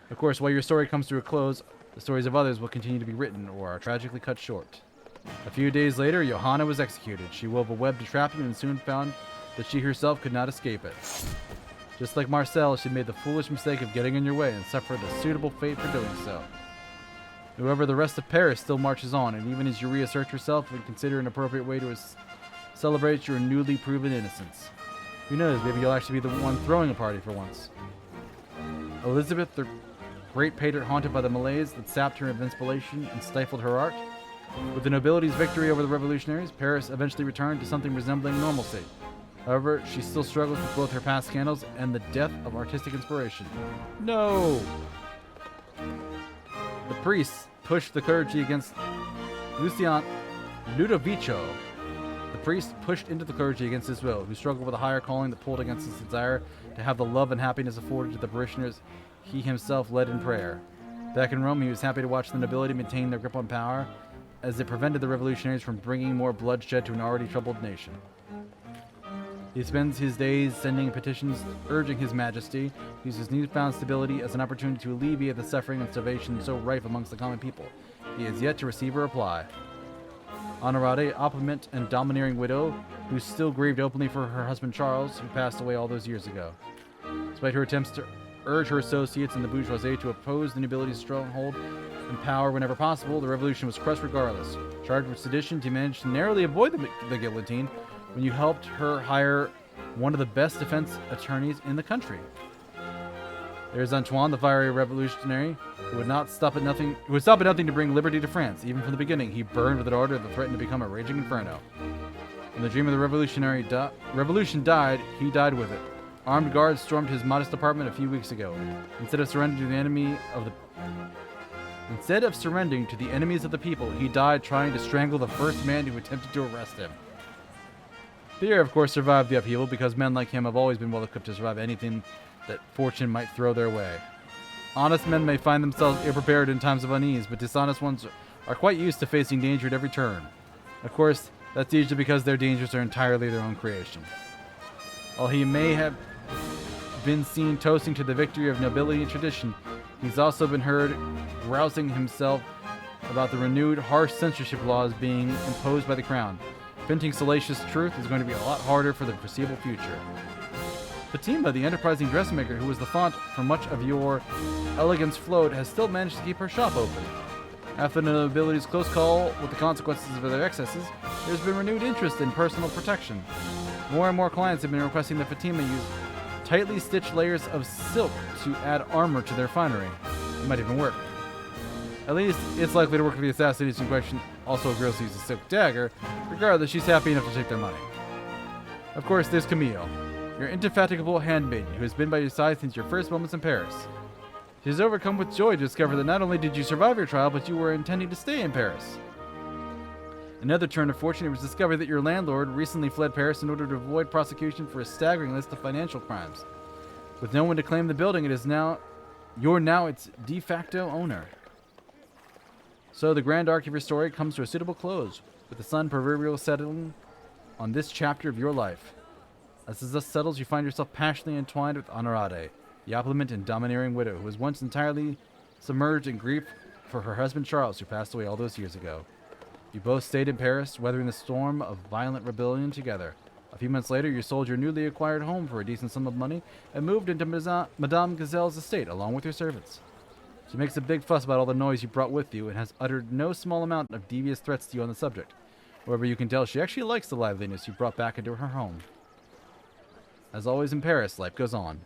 Of course, while your story comes to a close, the stories of others will continue to be written or are tragically cut short. A few days later, Johanna was executed. She wove a web to trap you and soon found that she herself could not escape it. Just like Marcel, she made the foolish mistake of getting in your way and suffered a suitable fate for doing so. However, the rest of Paris still marches on, and even as you reassert yourself and consider an appropriate way to celebrate your newly proven innocence. Who knows, maybe you'll actually be the one throwing a party for once. Elizabeth, the great patriot haunted by the malaise that sapped her invincibility and stifled her art. With the nobility's victory over the revolutionaries, Paris eventually returned to something resembling normalcy. However, she still struggles with both her past scandals and the death of artistic inspiration. No! The priests pushed the clergy against Ludovico. The priest pushed into the clergy against his will, who struggled with a higher calling that pulled against his desire to have the love and happiness afforded to the parishioners he himself led in prayer. Back in Rome, he was happy to watch the nobility maintain their grip on power, as it prevented the revolutionaries from bringing more bloodshed to an already troubled nation. He spends his days sending petitions urging His Majesty to use his newfound stability as an opportunity to alleviate the suffering and starvation so rife amongst the common people. He has yet to receive a reply. Honorade, opulent and domineering widow, who still grieved openly for her husband Charles, who passed away all those years ago. Despite her attempts to urge her associates in the bourgeoisie to oppose the nobility's stronghold and power whenever possible, the revolution was crushed regardless. Charged with sedition, he managed to narrowly avoid the guillotine when you helped her hire one of the best defense attorneys in the country. There's Antoine, the fiery revolutionary, who would stop at nothing to bring liberty to France. Even from the beginning, he burned with an ardor that threatened to become a raging inferno. When the dream of the revolution died, he died with it. Armed guards stormed his modest apartment a few weeks ago. Instead of surrendering to the enemies of the people, he died trying to strangle the first man who attempted to arrest him. Pierre, of course, survived the upheaval because men like him have always been well equipped to survive anything that fortune might throw their way. Honest men may find themselves ill-prepared in times of unease, but dishonest ones are quite used to facing danger at every turn. Of course, that's usually because their dangers are entirely their own creation. While he may have been seen toasting to the victory of nobility and tradition, he's also been heard rousing himself about the renewed harsh censorship laws being imposed by the crown. Printing salacious truth is going to be a lot harder for the foreseeable future. Fatima, the enterprising dressmaker who was the font for much of your elegance float, has still managed to keep her shop open. After the nobility's close call with the consequences of their excesses, there's been renewed interest in personal protection. More and more clients have been requesting that Fatima use tightly stitched layers of silk to add armor to their finery. It might even work. At least, it's likely to work for the assassins in question also agrees to use a silk dagger. Regardless, she's happy enough to take their money. Of course, there's Camille, your indefatigable handmaiden, who has been by your side since your first moments in Paris. She is overcome with joy to discover that not only did you survive your trial, but you were intending to stay in Paris. Another turn of fortune, it was discovered that your landlord recently fled Paris in order to avoid prosecution for a staggering list of financial crimes. With no one to claim the building, you're now its de facto owner. So the grand arc of your story comes to a suitable close, with the sun proverbially settling on this chapter of your life. As it thus settles, you find yourself passionately entwined with Honorade, the opulent and domineering widow who was once entirely submerged in grief for her husband Charles, who passed away all those years ago. You both stayed in Paris, weathering the storm of violent rebellion together. A few months later, you sold your newly acquired home for a decent sum of money and moved into Madame Gazelle's estate along with your servants. She makes a big fuss about all the noise you brought with you and has uttered no small amount of devious threats to you on the subject. However, you can tell she actually likes the liveliness you brought back into her home. As always in Paris, life goes on.